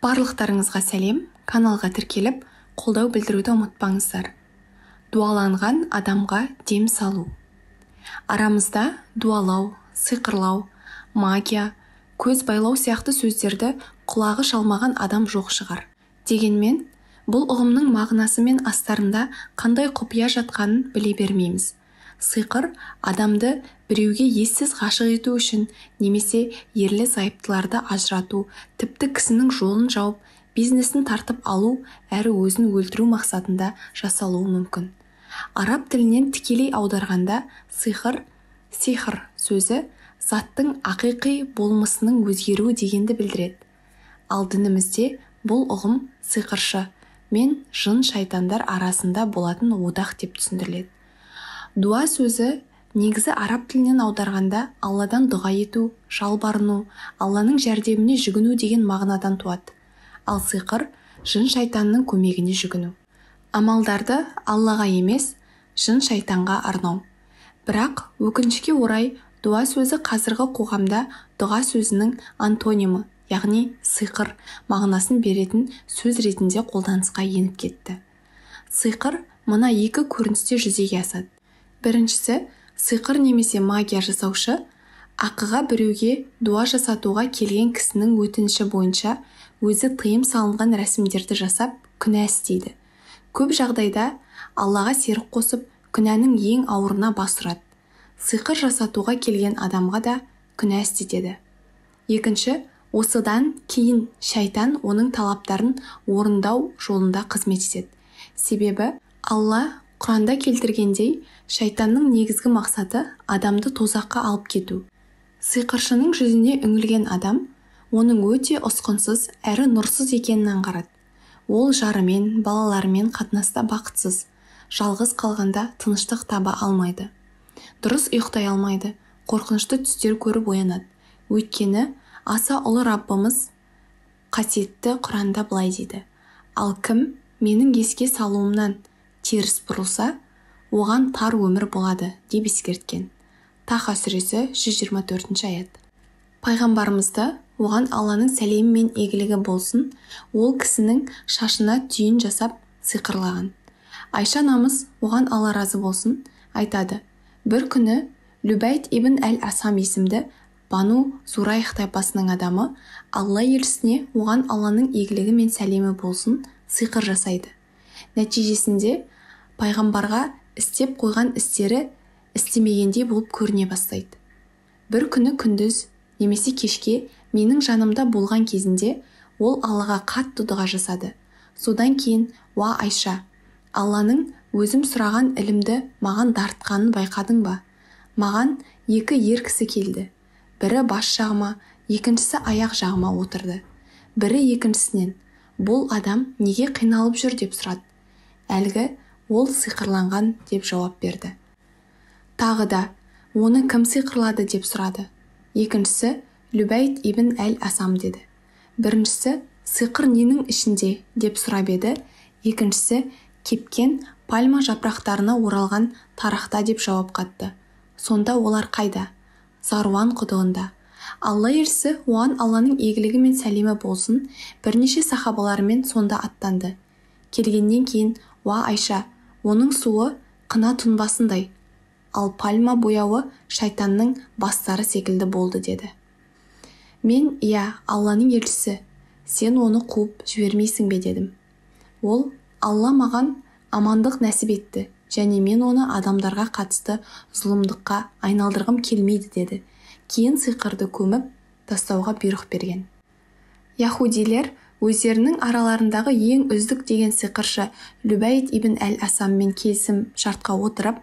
Барлықтарыңызға сәлем, каналға тіркеліп, қолдау білдіруді ұмытпаңыздар. Дуаланған адамға дем салу. Арамызда дуалау, сиқырлау, магия, көз байлау сияқты сөздерді құлағы шалмаған адам жоқ шығар. Дегенмен, бұл ұғымның мағынасы мен астарында қандай құпия жатқанын біле бермейміз. Сиқыр адамды біреуге ессіз ғашық ету үшін немесе ерлі зайыптыларды ажырату, тіпті кісінің жолын жауып, бизнесін тартып алу әрі өзін өлтіру мақсатында жасалуы мүмкін. Араб тілінен тікелей аударғанда сиқыр сөзі заттың ақиқи болмысының өзгеруі дегенді білдіреді. Ал дінімізде бұл ұғым сиқыршы мен жын-шайтандар арасында болатын одақ деп түсіндіріледі. Дуа сөзі негізі араб тілінен аударғанда Алладан дұға ету, жалбарыну, Алланың жәрдеміне жүгіну деген мағынадан туады. Ал сиқыр жын-шайтанның көмегіне жүгіну. Амалдарды Аллаға емес, жын-шайтанға арнау. Бірақ өкінішке орай дуа сөзі қазіргі қоғамда дұға сөзінің антонимі, яғни сиқыр мағынасын беретін сөз ретінде қолданысқа еніп кетті. Сиқыр мына екі көріністе жүзеге асады. Біріншісі, сиқыр немесе магия жасаушы ақыға біреуге дуа жасатуға келген кісінің өтініші бойынша өзі тыйым салынған рәсімдерді жасап күнә істейді. Көп жағдайда Аллаға серік қосып, күнәнің ең ауырына бас ұрады. Сиқыр жасатуға келген адамға да күнә істетеді. Екінші, осыдан кейін шайтан оның талаптарын орындау жолында қызмет етеді. Себебі Алла Құранда келтіргендей, шайтанның негізгі мақсаты адамды тозаққа алып кету. Сиқыршының жүзіне үңілген адам оның өте ұсқынсыз әрі нұрсыз екенін аңғарады. Ол жарымен, балаларымен қатынаста бақытсыз, жалғыз қалғанда тыныштық таба алмайды. Дұрыс ұйықтай алмайды, қорқынышты түстер көріп оянады. Өйткені аса ұлы Раббымыз қасиетті Құранда былай дейді: ал кім менің еске салуымнан теріс бұрылса, оған тар өмір болады деп ескерткен. Таха сүресі 124 аят. Пайғамбарымызды, оған Алланың сәлемі мен игілігі болсын, ол кісінің шашына түйін жасап сиқырлаған. Айша анамыз, оған Алла разы болсын, айтады: бір күні Любайт ибн әл-Асам есімді Бану Зурайх тайпасының адамы Алла елшісіне, оған Алланың игілігі мен сәлемі болсын, сиқыр жасайды. Нәтижесінде пайғамбарға істеп қойған істері істемегендей болып көріне бастайды. Бір күні күндіз немесе кешке менің жанымда болған кезінде ол Аллаға қатты дұға жасады. Содан кейін: уа Айша, Алланың өзім сұраған ілімді маған дартқанын байқадың ба? Маған екі ер кісі келді. Бірі бас жағыма, екіншісі аяқ жағыма отырды. Бірі екіншісінен: бұл адам неге қиналып жүр деп сұрады. Әлгі: ол сиқырланған деп жауап берді. Тағы да: оны кім сиқырлады деп сұрады. Екіншісі: Любайт ибн әл-Асам деді. Біріншісі: сиқыр ненің ішінде деп сұрап еді. Екіншісі: кепкен пальма жапырақтарына оралған тарақта деп жауап қатты. Сонда олар қайда? Заруан құдығында. Алла елшісі, оған Алланың игілігі мен сәлемі болсын, бірнеше сахабаларымен сонда аттанды. Келгеннен кейін: уа Айша, оның суы қына тұнбасындай, ал пальма бояуы шайтанның бастары секілді болды деді. Мен: иә, Алланың елшісі, сен оны қуып жібермейсің бе дедім. Ол: Алла маған амандық нәсіп етті және мен оны адамдарға қатысты зұлымдыққа айналдырғым келмейді деді. Кейін сиқырды көміп тастауға бұйрық берген. Яһудилер өздерінің араларындағы ең үздік деген сиқыршы Любайт ибн әл-Асаммен келісім шартқа отырып,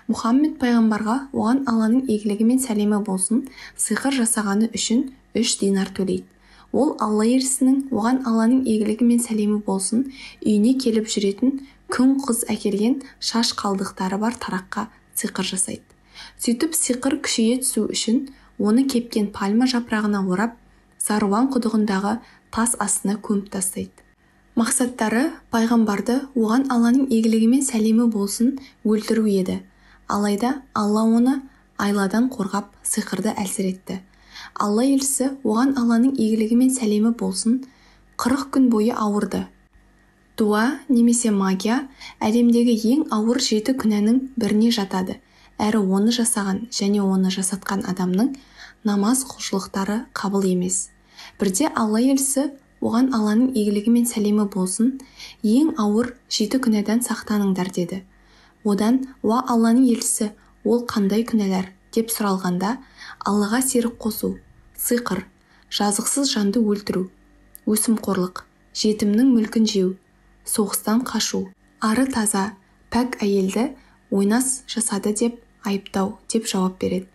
Мұхаммед пайғамбарға, оған Алланың игілігі мен сәлемі болсын, сиқыр жасағаны үшін 3 динар төлейді. Ол Алла елшісінің, оған Алланың игілігі мен сәлемі болсын, үйіне келіп жүретін күң қыз әкелген шаш қалдықтары бар тараққа сиқыр жасайды. Сөйтіп сиқыр күшейе түсу үшін оны кепкен пальма жапырағына орап, Заруан құдығындағы тас астына көміп тастайды. Мақсаттары пайғамбарды, оған Алланың игілігі мен сәлемі болсын, өлтіру еді. Алайда Алла оны айладан қорғап сиқырды әлсіретті. Алла елшісі, оған Алланың игілігі мен сәлемі болсын, 40 күн бойы ауырды. Дуа немесе магия әлемдегі ең ауыр 7 күнәнің біріне жатады, әрі оны жасаған және оны жасатқан адамның намаз құлшылықтары қабыл емес. Бірде Алла елшісі оған Алланың игілігі мен сәлемі болсын, ең ауыр 7 күнәдан сақтаныңдар деді. Одан, уа Алланың елшісі, ол қандай күнәлар деп сұралғанда, Аллаға серік қосу, сиқыр, жазықсыз жанды өлтіру, өсімқорлық, жетімнің мүлкін жеу, соғыстан қашу, ары таза, пәк әйелді ойнас жасады деп айыптау деп жауап береді.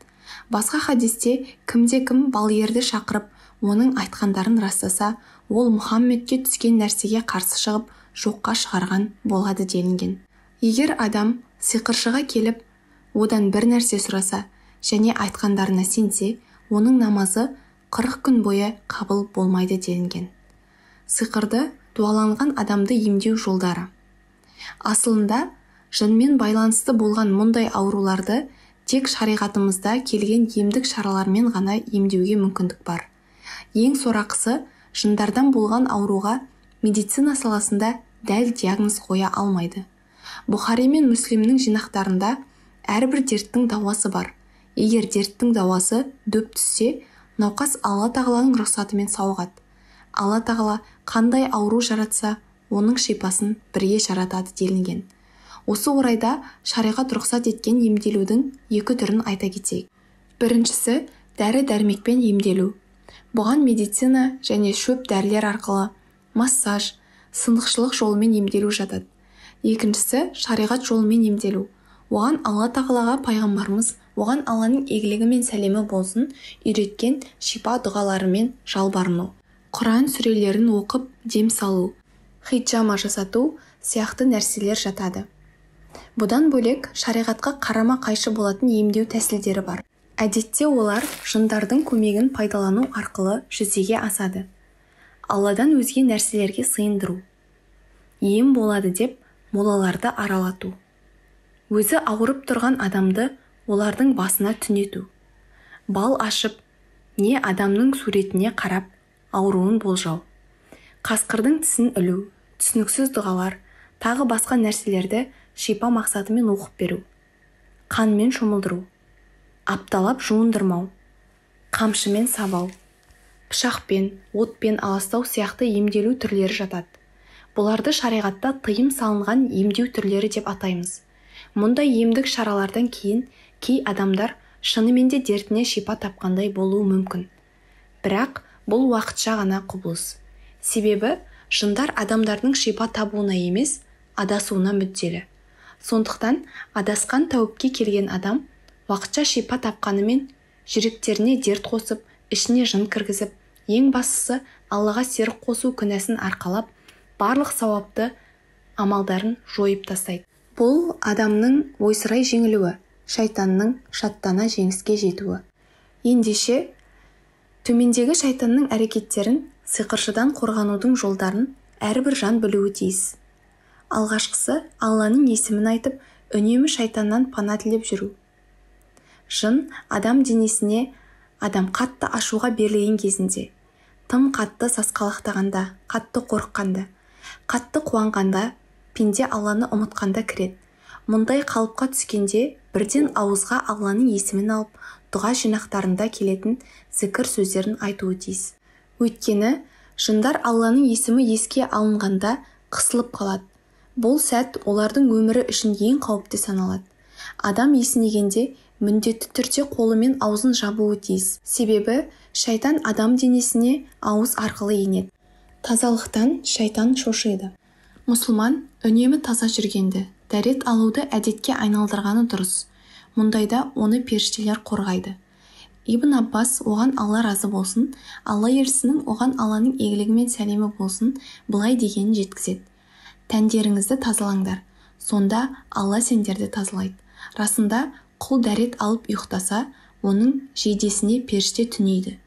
Басқа хадисте кімде-кім балгерді шақырып, оның айтқандарын растаса, ол Мұхаммедке түскен нәрсеге қарсы шығып, жоққа шығарған болады делінген. Егер адам сиқыршыға келіп, одан бір нәрсе сұраса және айтқандарына сенсе, оның намазы 40 күн бойы қабыл болмайды делінген. Сиқырды дуаланған адамды емдеу жолдары. Асылында жынмен байланысты болған мұндай ауруларды тек шариғатымызда келген емдік шаралармен ғана емдеуге мүмкіндік бар. Ең сорақысы, жындардан болған ауруға медицина саласында дәл диагноз қоя алмайды. Бұхари мен Мүслимнің жинақтарында әрбір дерттің дауасы бар. Егер дерттің дауасы дөп түссе, науқас Алла тағаланың рұқсатымен сауығады. Алла тағала қандай ауру жаратса, оның шипасын бірге жаратады делінген. Осы орайда шариғат рұқсат еткен емделудің 2 түрін айта кетейік. Біріншісі дәрі-дәрмекпен емделу. Бұған медицина және шөп дәрілер арқылы массаж, сынықшылық жолымен емделу жатады. Екіншісі шариғат жолымен емделу. Оған Алла тағалаға пайғамбарымыз, оған Алланың игілігі мен сәлемі болсын, үйреткен шипа дұғаларымен жалбарыну. Құран сүрелерін оқып дем салу, хиджама жасату сияқты нәрселер жатады. Бұдан бөлек шариғатқа қарама-қайшы болатын емдеу тәсілдері бар. Әдетте олар жындардың көмегін пайдалану арқылы жүзеге асады. Алладан өзге нәрселерге сыйындыру. Ем болады деп молаларды аралату. Өзі ауырып тұрған адамды олардың басына түнету. Бал ашып, не адамның суретіне қарап ауруын болжау. Қасқырдың тісін ілу, түсініксіз дұғалар, тағы басқа нәрселерді шипа мақсатымен оқып беру. Қанмен шомылдыру, апталап жуындырмау, қамшымен сабау, пышақпен, отпен аластау сияқты емделу түрлері жатады. Бұларды шариғатта тыйым салынған емдеу түрлері деп атаймыз. Мұндай емдік шаралардан кейін кей адамдар шынымен де дертіне шипа тапқандай болуы мүмкін. Бірақ бұл уақытша ғана құбылыс. Себебі жындар адамдардың шипа табуына емес, адасуына мүдделі. Сондықтан адасқан тәуіпке келген адам уақытша шипа тапқанымен жүректеріне дерт қосып, ішіне жын кіргізіп, ең бастысы Аллаға серік қосу күнәсін арқалап, барлық сауапты амалдарын жойып тастайды. Бұл адамның ойсырай жеңілуі, шайтанның шаттана жеңіске жетуі. Ендеше төмендегі шайтанның әрекеттерін, сиқыршыдан қорғанудың жолдарын әрбір жан білуі тиіс. Алғашқысы Алланың есімін айтып, үнемі шайтаннан пана тілеп жүру. Жын адам денесіне адам қатты ашуға берілген кезінде, тым қатты сасқалақтағанда, қатты қорыққанда, қатты қуанғанда, пенде Алланы ұмытқанда кіреді. Мұндай қалыпқа түскенде бірден ауызға Алланың есімін алып, дұға жинақтарында келетін зікір сөздерін айтуы тиіс. Өйткені жындар Алланың есімі еске алынғанда қысылып қалады. Бұл сәт олардың өмірі үшін ең қауіпті саналады. Адам есінегенде міндетті түрде қолы мен аузын жабуы тиіс. Себебі шайтан адам денесіне ауыз арқылы енеді. Тазалықтан шайтан шошиды. Мұсылман үнемі таза жүргенді, дәрет алуды әдетке айналдырғаны дұрыс. Мұндайда оны періштелер қорғайды. Ибн Аббас, оған Алла разы болсын, Алла елшісінің оған Алланың игілігі мен сәлемі болсын, былай дегенін жеткізеді. Тәндеріңізді тазалаңдар, сонда Алла сендерді тазалайды. Расында құл дәрет алып ұйықтаса, оның жейдесіне періште түнейді.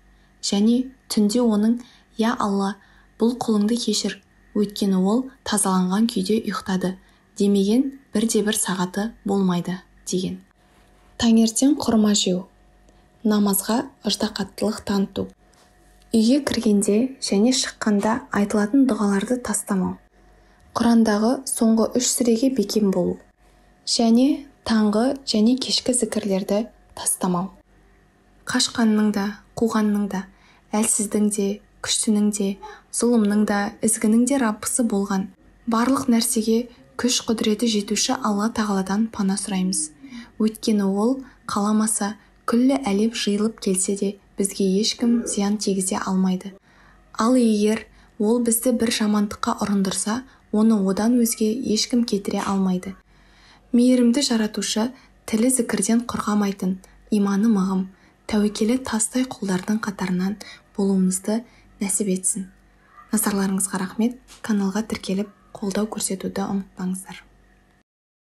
Және түнде оның, «Я Алла, бұл құлыңды кешір, өйткені ол тазаланған күйде ұйықтады» демеген бірде-бір сағаты болмайды деген. Таңертең құрма жеу, намазға ыждақаттылық таныту. Үйге кіргенде және шыққанда айтылатын дұғаларды тастамау. Құрандағы соңғы 3 сүреге бекем болу. Және таңғы және кешкі зікірлерді тастамау. Қашқанның да, қуғанның да, әлсіздің де, күштінің де, зұлымның да, ізгінің де Раббысы болған барлық нәрсеге күш құдіреті жетуші Алла тағаладан пана сұраймыз. Өйткені ол қаламаса, күллі әлем жиылып келсе де бізге ешкім зиян тигізе алмайды. Ал егер ол бізді бір жамандыққа ұрындырса, оны одан өзге ешкім кетіре алмайды. Мейірімді жаратушы тілі зікірден құрғамайтын, иманы мығым, тәуекелі тастай құлдардың қатарынан болуымызды нәсіп етсін. Назарларыңызға рахмет. Каналға тіркеліп қолдау көрсетуді ұмытпаңыздар.